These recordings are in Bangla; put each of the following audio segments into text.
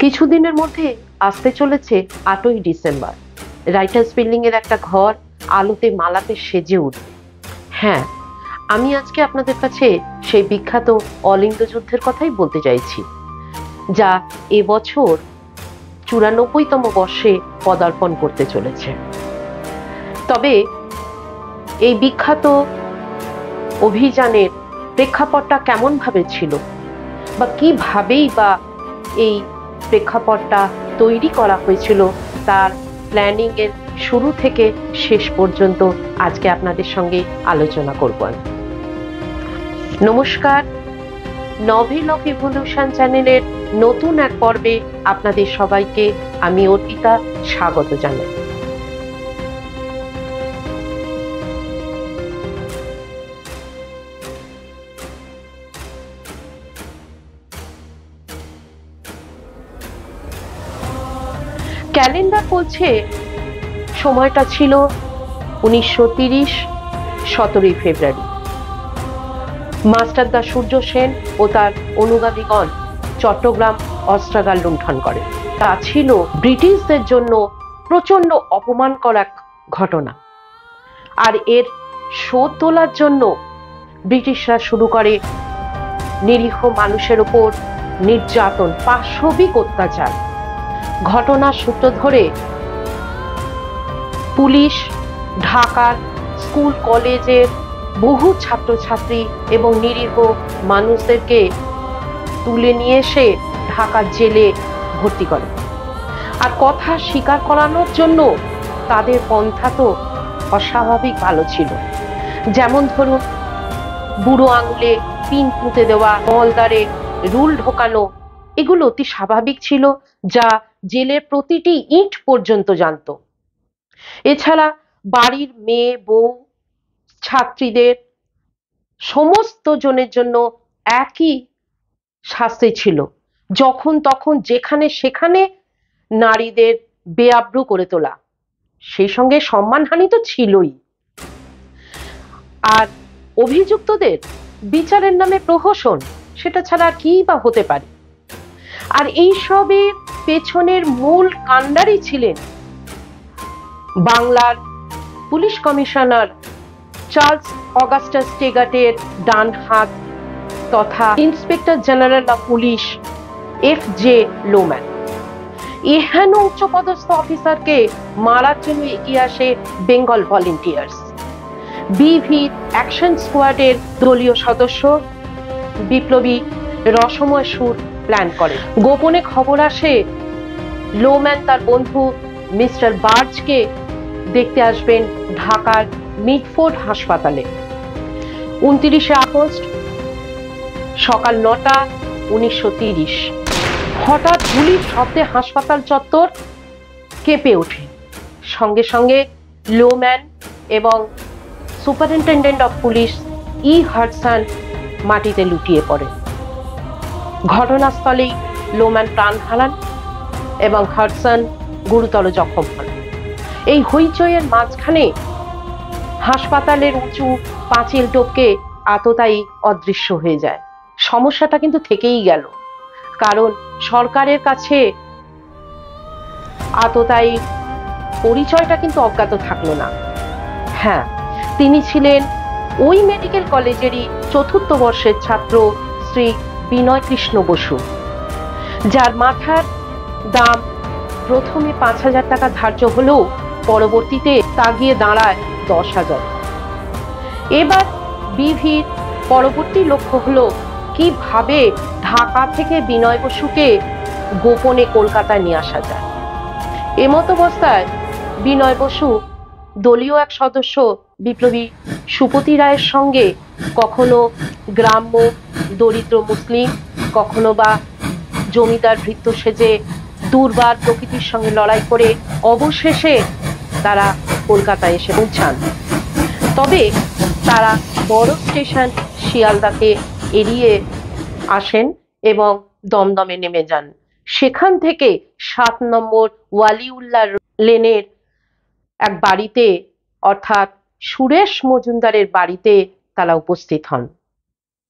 কিছুদিনের মধ্যে আসতে চলেছে 8ই ডিসেম্বর। রাইটার্স বিল্ডিং এর একটা ঘর আলোতে মালাতে সেজে উঠবে। হ্যাঁ, আমি আজকে আপনাদের কাছে সেই বিখ্যাত অলিন্দ যুদ্ধের কথাই বলতে চাইছি, যা এবছর 94তম বর্ষে পদার্পণ করতে চলেছে। তবে এই বিখ্যাত অভিযানের প্রেক্ষাপটটা কেমন ভাবে ছিল বা কিভাবেই বা এই প্রেক্ষাপটটা তৈরি করা হয়েছিল, তার প্ল্যানিং এর শুরু থেকে শেষ পর্যন্ত আজকে আপনাদের সঙ্গে আলোচনা করব। নমস্কার, নভেল অফ ইভলিউশন চ্যানেলের নতুন এক পর্বে আপনাদের সবাইকে আমি অর্পিতা স্বাগত জানাই। ক্যালেন্ডার বলছে সময়টা ছিল 1930 17ই ফেব্রুয়ারি। মাস্টারদা সূর্য সেন ও তার অনুগামীগণ চট্টগ্রাম অস্ত্রাগার লুণ্ঠন করে। তা ছিল ব্রিটিশদের জন্য প্রচন্ড অপমানকর এক ঘটনা। আর এর শোধ তোলার জন্য ব্রিটিশরা শুরু করে নিরীহ মানুষের উপর নির্যাতন, পাশবিক অত্যাচার। ঘটনার সূত্র ধরে পুলিশ ঢাকার স্কুল কলেজের বহু ছাত্রছাত্রী এবং নিরীহ মানুষদেরকে তুলে নিয়ে এসে ঢাকার জেলে ভর্তি করে। আর কথা স্বীকার করানোর জন্য তাদের পন্থা তো অস্বাভাবিক ভালো ছিল। যেমন ধরুন, বুড়ো আঙুলে পিন পুঁতে দেওয়া, মলদারে রুল ঢোকানো, এগুলো অতি স্বাভাবিক ছিল, যা জেলের প্রতিটি ইট পর্যন্ত জানত। এছাড়া বাড়ির মেয়ে, বউ, ছাত্রীদের সমস্ত জনের জন্য একই শাস্তি ছিল। যখন তখন যেখানে সেখানে নারীদের বেআব্রু করে তোলা, সেই সঙ্গে সম্মানহানি তো ছিলই। আর অভিযুক্তদের বিচারের নামে প্রহসন, সেটা ছাড়া আর কি বা হতে পারে। আর এইসবের পেছনের মূল কাণ্ডারি ছিলেন বাংলার পুলিশ কমিশনার চার্লস অগাস্টাস টেগাটের ডান হাত তথা inspector general of police F.J. Lowman. এহেন উচ্চপদস্থ অফিসারকে মারার জন্য এগিয়ে আসে বেঙ্গল ভলেন্টিয়ার্স। বিভি অ্যাকশন স্কোয়াডের দলীয় সদস্য বিপ্লবী রসময় সুর প্ল্যান করে। গোপনে খবর আসে লোম্যান তার বন্ধু মিস্টার বার্জকে দেখতে আসবেন ঢাকার মিডফোর্ড হাসপাতালে। 29শে আগস্ট সকাল 9টা 1930। হঠাৎ গুলির শব্দে হাসপাতাল চত্বর কেঁপে ওঠে। সঙ্গে সঙ্গে লোম্যান এবং সুপারিনটেন্ডেন্ট অফ পুলিশ হাডসন মাটিতে লুটিয়ে পড়ে। ঘটনাস্থলেই লোম্যান প্রাণ হারান এবং হাডসন গুরুতর জখম হন। এই হইচইয়ের মাঝখানে হাসপাতালের উঁচু পাঁচিল টপকে আততায়ী অদৃশ্য হয়ে যায়। সমস্যাটা কিন্তু থেকেই গেল, কারণ সরকারের কাছে আততায়ী পরিচয়টা কিন্তু অজ্ঞাত থাকলো না। হ্যাঁ, তিনি ছিলেন ওই মেডিকেল কলেজেরই 4র্থ বর্ষের ছাত্র শ্রী বিনয় কৃষ্ণ বসু, যার মাথার দাম প্রথমে 5,000 টাকা ধার্য হলেও পরবর্তীতে তা গিয়ে দাঁড়ায় 10,000। এবার বিভির পরবর্তী লক্ষ্য হলো কিভাবে ঢাকা থেকে বিনয় বসুকে গোপনে কলকাতায় নিয়ে আসা যায়। এমত অবস্থায় বিনয় বসু দলীয় এক সদস্য বিপ্লবী সুপতি রায়ের সঙ্গে কখনো গ্রাম্য দরিদ্র মুসলিম, কখনো বা জমিদার ভৃত্য সেজে দুর্বার প্রকৃতির সঙ্গে লড়াই করে অবশেষে তারা কলকাতায় এসে পৌঁছান। তবে তারা বড় স্টেশন শিয়ালদাকে এড়িয়ে আসেন এবং দমদমে নেমে যান। সেখান থেকে 7 নম্বর ওয়ালিউল্লাহ লেনের এক বাড়িতে, অর্থাৎ সুরেশ মজুমদারের বাড়িতে তারা উপস্থিত হন।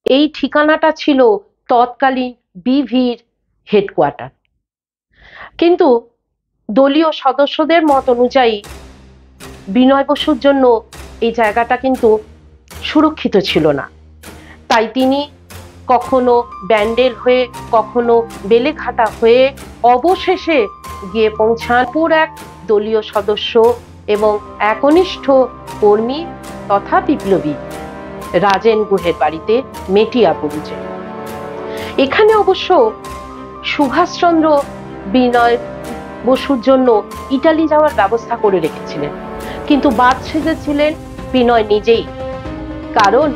এই ঠিকানাটা ছিল তৎকালীন বিভির হেডকোয়ার্টার। কিন্তু দলীয় সদস্যদের মত অনুযায়ী বিনয় বসুর জন্য এই জায়গাটা কিন্তু সুরক্ষিত ছিল না। তাই তিনি কখনো ব্যান্ডেল হয়ে, কখনো বেলেঘাটা হয়ে অবশেষে গিয়ে পৌঁছান এক দলীয় সদস্য এবং একনিষ্ঠ কর্মী তথা বিপ্লবী রাজেন গুহের বাড়িতে মেটিয়াবুরুজে। এখানে অবশ্য সুভাষচন্দ্র বিনয় বসুর জন্য ইটালি যাওয়ার ব্যবস্থা করে রেখেছিলেন, কিন্তু বাদ সেজেছিলেন বিনয় নিজেই, কারণ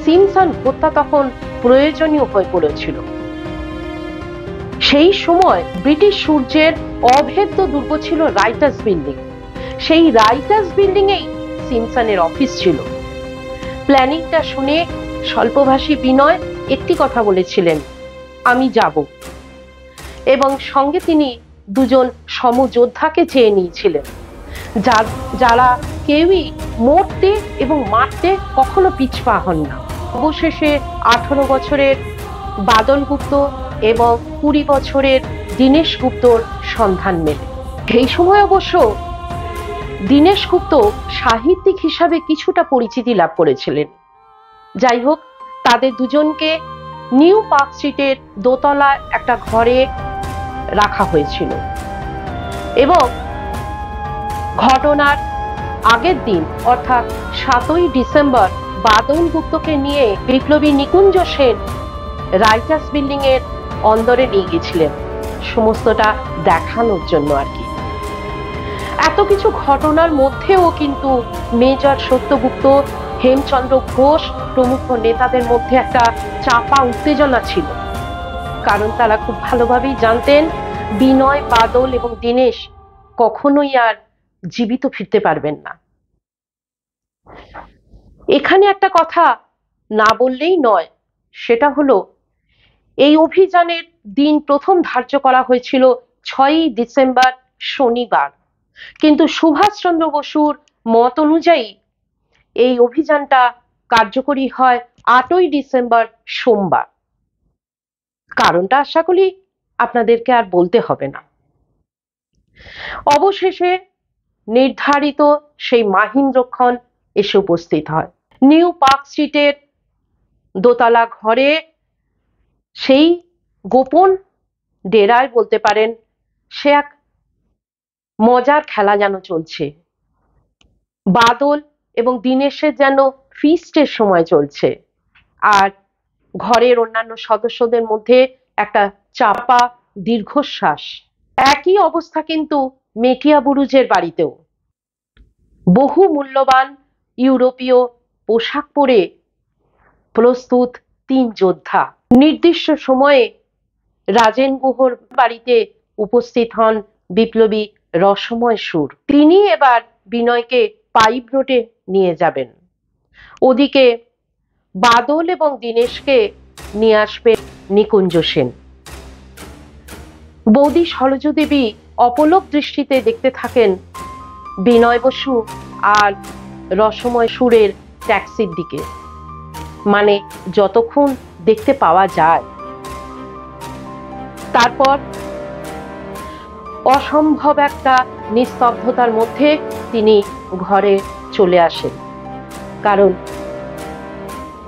সিমসন হত্যা তখন প্রয়োজনীয় হয়ে পড়েছিল। সেই সময় ব্রিটিশ সূর্যের অভেদ্য দুর্গ ছিল রাইটার্স বিল্ডিং। সেই রাইটার্স বিল্ডিং এই সিমসনের অফিস ছিল। প্ল্যানিংটা শুনে স্বল্পভাষী বিনয় একটি কথা বলেছিলেন, আমি যাব, এবং সঙ্গে তিনি দুজন সমযোদ্ধাকে চেয়ে নিয়েছিলেন, যারা কেউই মরতে এবং মারতে কখনো পিছপা হন না। অবশেষে 18 বছরের বাদল গুপ্ত এবং 20 বছরের দীনেশ গুপ্তর সন্ধান মেলে। এই সময় অবশ্য দীনেশ গুপ্ত সাহিত্যিক হিসাবে কিছুটা পরিচিতি লাভ করেছিলেন। যাই হোক, তাদের দুজনকে নিউ পার্ক স্ট্রিটের দোতলায় একটা ঘরে রাখা হয়েছিল এবং ঘটনার আগের দিন অর্থাৎ 7ই ডিসেম্বর বাদল গুপ্তকে নিয়ে বিপ্লবী নিকুঞ্জ সেন রাইটার্স বিল্ডিং এর অন্দরে নিয়ে গেছিলেন, সমস্তটা দেখানোর জন্য আর কি। এত কিছু ঘটনার মধ্যেও কিন্তু মেজর সত্যগুপ্ত, হেমচন্দ্র ঘোষ প্রমুখ নেতাদের মধ্যে একটা চাপা উত্তেজনা ছিল, কারণ তারা খুব ভালোভাবেই জানতেন বিনয়, বাদল এবং দীনেশ কখনোই আর জীবিত ফিরতে পারবেন না। এখানে একটা কথা না বললেই নয়, সেটা হলো এই অভিযানের দিন প্রথম ধার্য করা হয়েছিল 6ই ডিসেম্বর শনিবার, কিন্তু সুভাষচন্দ্র বসুর মত অনুযায়ী এই অভিযানটা কার্যকরী হয় 8ই ডিসেম্বর সোমবার। কারণটা আশা করি আপনাদেরকে আর বলতে হবে না। অবশেষে নির্ধারিত সেই মাহিন্দ্রক্ষণ এসে উপস্থিত হয় নিউ পার্ক স্ট্রিটের দোতলা ঘরে। সেই গোপন ডেরায় বলতে পারেন সে এক মজার খেলা যেন চলছে। বাদল এবং দীনেশের যেন ফিস্টের সময় চলছে, আর ঘরের অন্যান্য সদস্যদের মধ্যে একটা চাপা দীর্ঘশ্বাস। একই অবস্থা কিন্তু মেটিয়াবুরুজের বাড়িতেও। বহু মূল্যবান ইউরোপীয় পোশাক পরে প্রস্তুত 3 যোদ্ধা। নির্দিষ্ট সময়ে রাজেন গুহর বাড়িতে উপস্থিত হন বিপ্লবী রসময় সুর। তিনি এবার বিনয়কে পাইপ রোডে নিয়ে যাবেন। ওদিকে বাদল এবং দীনেশকে নিয়ে আসবে নিকুঞ্জ সেন। বৌদি সরোজদেবী অপলক দৃষ্টিতে দেখতে থাকেন বিনয় বসু আর রসময় সুরের ট্যাক্সির দিকে, মানে যতক্ষণ দেখতে পাওয়া যায়। তারপর অসম্ভব একটা নিস্তব্ধতার মধ্যে তিনি ঘরে চলে আসেন, কারণ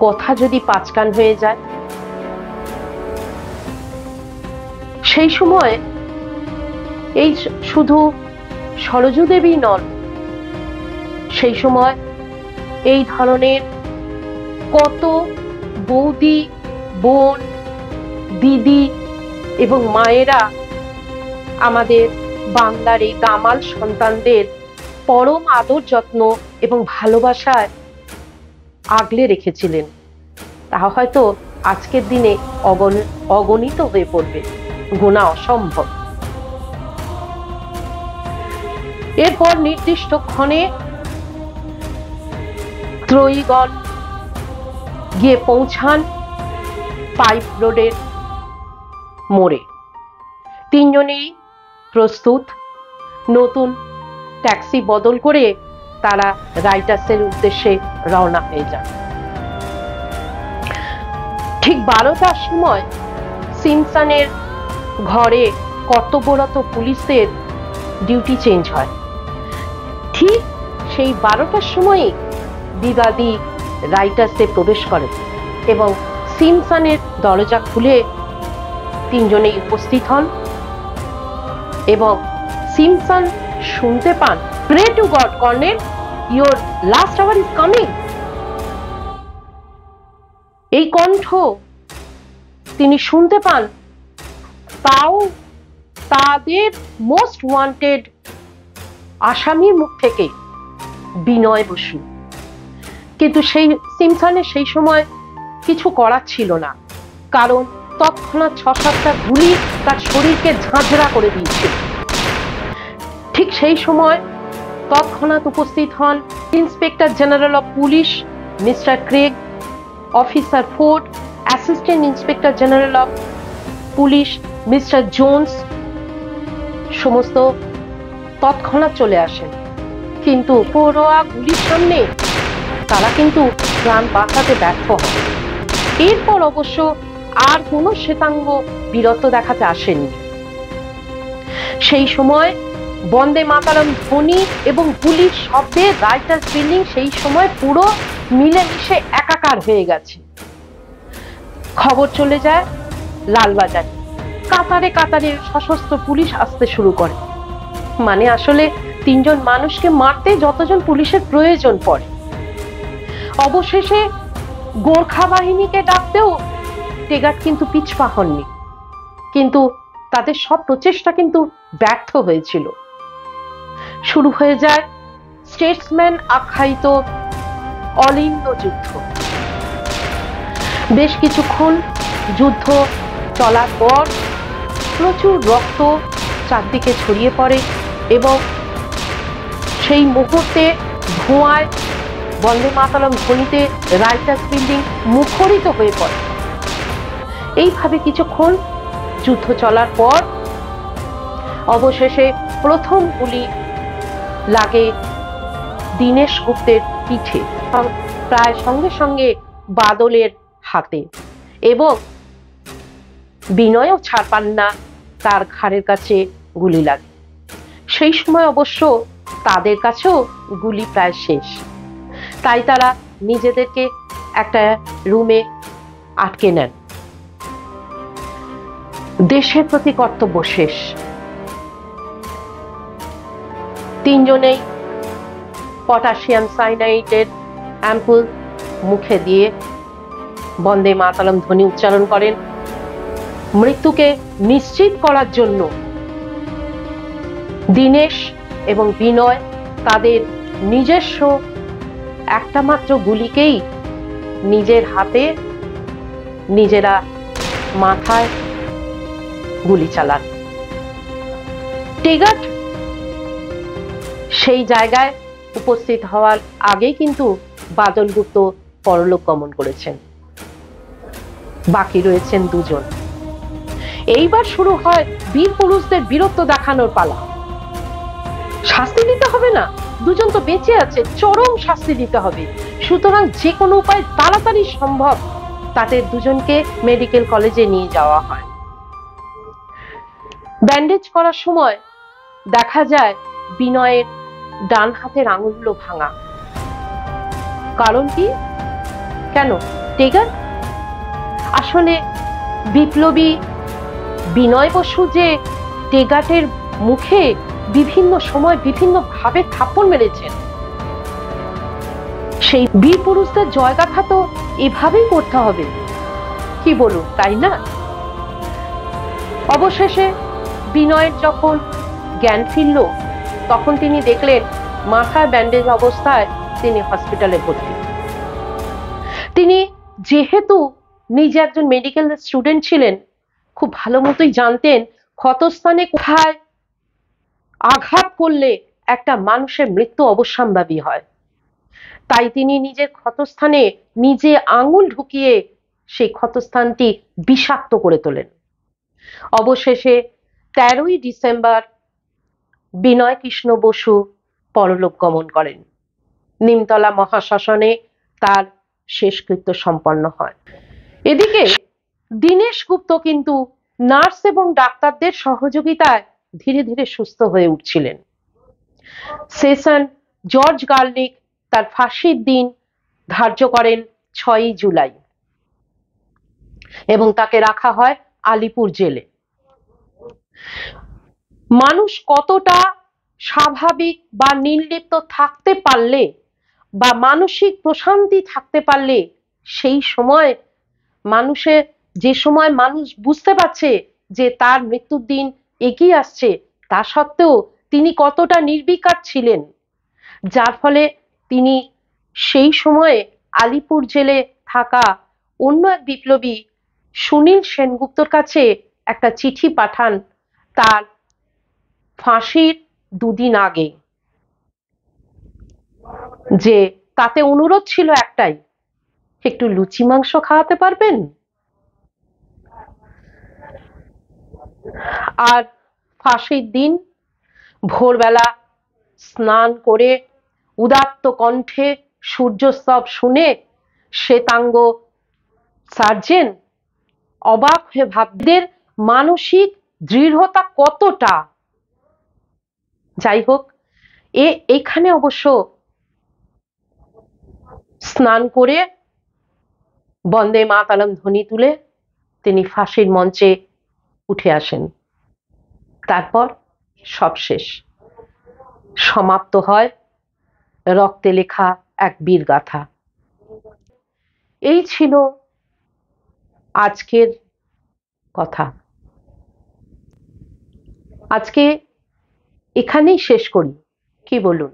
কথা যদি পাঁচকান হয়ে যায়। সেই সময় এই শুধু সরোজদেবী নন, সেই সময় এই ধরনের কত বৌদি, বোন, দিদি এবং মায়েরা আমাদের বাংলার এই দামাল সন্তানদের পরম আদর যত্ন এবং ভালোবাসায় আগলে রেখেছিলেন। তা হয়তো আজকের দিনে অগণিত হয়ে পড়বে, গোনা অসম্ভব। এরপর নির্দিষ্ট ক্ষণে ত্রয়ীগণ গিয়ে পৌঁছান পাইপ রোডের মোড়ে। 3 জনেই প্রস্তুত। নতুন ট্যাক্সি বদল করে তারা রাইটার্সের উদ্দেশ্যে রওনা হয়ে যান। ঠিক 12টার সময় সিমসনের ঘরে কর্তব্যরত পুলিশদের ডিউটি চেঞ্জ হয়। ঠিক সেই 12টার সময় বিবাদী রাইটার্সে প্রবেশ করে এবং সিমসনের দরজা খুলে তিনজনেই উপস্থিত হন এবং সিমসন শুনতে পান, pray to God colonel, your last hour is coming. এই কণ্ঠ তিনি শুনতে পান, তাও তাদের মোস্ট ওয়ান্টেড আসামির মুখ থেকে, বিনয় বসু। কিন্তু সেই সিমসনের সেই সময় কিছু করার ছিল না, কারণ তৎক্ষণাৎ 6-7টা গুলি তার শরীরকে ঝাঁঝরা করে দিয়েছিল। ঠিক সেই সময় তৎক্ষণাৎ উপস্থিত হন inspector general of police mister Craig, officer Ford, assistant inspector general of police mister Jones, সমস্ত তৎক্ষণাৎ চলে আসেন। কিন্তু পড়োয়া গুলির সামনে তারা কিন্তু প্রাণ বাঁচাতে ব্যর্থ হন। এরপর অবশ্য আর কোনো শ্বেতাঙ্গ বীরত্ব দেখাতে আসেননি। সেই সময় বন্দে মাতারম ধ্বনি এবং গুলির শব্দে রাইটার্স বিল্ডিং সেই সময় পুরো মিলেমিশে একাকার হয়ে গেছে। খবর চলে যায় লালবাজারে, কাতারে কাতারে সশস্ত্র পুলিশ আসতে শুরু করে। মানে আসলে 3জন মানুষকে মারতে যতজন পুলিশের প্রয়োজন পড়ে। অবশেষে গোর্খা বাহিনীকে ডাকতেও টেগাট কিন্তু পিছপা হননি, কিন্তু তাদের সব প্রচেষ্টা কিন্তু ব্যর্থ হয়েছিল। শুরু হয়ে যায় স্টেটসম্যান আখ্যায়িত অলিন্দ যুদ্ধ। বেশ কিছুক্ষণ যুদ্ধ চলার পর প্রচুর রক্ত চারদিকে ছড়িয়ে পড়ে এবং সেই মুহূর্তে ধোঁয়ায় বন্দে মাতরম ধ্বনিতে রাইটার্স বিল্ডিং মুখরিত হয়ে পড়ে। এইভাবে কিছুক্ষণ যুদ্ধ চলার পর অবশেষে প্রথম গুলি লাগে দীনেশ গুপ্তের পিঠে, প্রায় সঙ্গে সঙ্গে বাদলের হাতে, এবং বিনয়ও ছাড় পান না, তার ঘাড়ের কাছে গুলি লাগে। সেই সময় অবশ্য তাদের কাছেও গুলি প্রায় শেষ, তাই তারা নিজেদেরকে একটা রুমে আটকে নেন। দেশের প্রতি কর্তব্য শেষ। তিনজনেই পটাশিয়াম সাইনাইডের অ্যাম্পুল মুখে দিয়ে বন্দে মাতরম ধ্বনি উচ্চারণ করেন। মৃত্যুকে নিশ্চিত করার জন্য দীনেশ এবং বিনয় তাদের নিজস্ব একটা মাত্র গুলিকেই নিজের হাতে নিজেরা মাথায় গুলি চালান। টেগাট সেই জায়গায় উপস্থিত হওয়ার আগেই কিন্তু বাদল গুপ্ত পরলোক গমন করেছেন। বাকি রয়েছেন 2জন। এইবার শুরু হয় বীর পুরুষদের বীরত্ব দেখানোর পালা। শাস্তি দিতে হবে না, 2জন তো বেঁচে আছে, চরম শাস্তি দিতে হবে। সুতরাং যে কোনো উপায় তাড়াতাড়ি সম্ভব তাদের 2জনকে মেডিকেল কলেজে নিয়ে যাওয়া হয়। ব্যান্ডেজ করার সময় দেখা যায় বিনয়ের ডান হাতের আঙুলগুলো ভাঙা। কারণ কি? কেন? টেগার আসলে বিপ্লবী বিনয় বসু যে টেগাটের মুখে বিভিন্ন সময় বিভিন্ন ভাবে থাপ্পড় মেরেছেন, সেই বীর পুরুষদের জয়গাথা তো এভাবেই করতে হবে, কি বলুন, তাই না? অবশেষে বিনয়ের যখন জ্ঞান ফিরল তখন তিনি দেখলেন মাথায় ব্যান্ডেজ অবস্থায় তিনি হসপিটালে ভর্তি। তিনি যেহেতু নিজে একজন মেডিকেল স্টুডেন্ট ছিলেন, খুব ভালো মতোই জানতেন ক্ষতস্থানে কোথায় আঘাত করলে একটা মানুষের মৃত্যু অবশ্যম্ভাবী হয়। তাই তিনি নিজের ক্ষতস্থানে নিজে আঙুল ঢুকিয়ে সেই ক্ষতস্থানটি বিষাক্ত করে তোলেন। অবশেষে 13ই ডিসেম্বর বিনয় কৃষ্ণ বসু পরলোক গমন করেন। নিমতলা মহাশ্মশানে তার শেষকৃত্য সম্পন্ন হয়। এদিকে দীনেশ গুপ্ত কিন্তু নার্স এবং ডাক্তারদের সহযোগিতায় ধীরে ধীরে সুস্থ হয়ে উঠছিলেন। সেশন জর্জ গার্লিক তার ফাঁসির দিন ধার্য করেন 6ই জুলাই এবং তাকে রাখা হয় আলিপুর জেলে। মানুষ কতটা স্বাভাবিক বা নির্লিপ্ত থাকতে পারলে বা মানসিক প্রশান্তি থাকতে পারলে সেই সময় যে সময় মানুষ বুঝতে পারছে যে তার মৃত্যুর দিন এগিয়ে আসছে, তা সত্ত্বেও তিনি কতটা নির্বিকার ছিলেন, যার ফলে তিনি সেই সময়ে আলিপুর জেলে থাকা অন্য এক বিপ্লবী সুনীল সেনগুপ্তর কাছে একটা চিঠি পাঠান তার ফাঁসির দুদিন আগে, যে তাতে অনুরোধ ছিল একটাই, একটু লুচি মাংস খাওয়াতে পারবেন। আর ফাঁসির দিন ভোরবেলা স্নান করে উদাত্ত কণ্ঠে সূর্যস্তব শুনে শ্বেতাঙ্গ সার্জেন অবাক হয়ে ভাবদের মানসিক দৃঢ়তা কতটা। যাই হোক, এখানে অবশ্য স্নান করে বন্দে মাতরম ধ্বনি তুলে তিনি ফাঁসির মঞ্চে উঠে আসেন। তারপর সব শেষ, সমাপ্ত হয় রক্তে লেখা এক বীরগাথা। এই ছিল আজকের কথা। আজকে এখানেই শেষ করি, কি বলুন?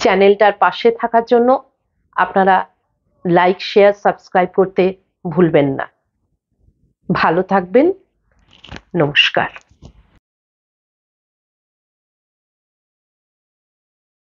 চ্যানেলটার পাশে থাকার জন্য আপনারা লাইক, শেয়ার, সাবস্ক্রাইব করতে ভুলবেন না। ভালো থাকবেন। নমস্কার।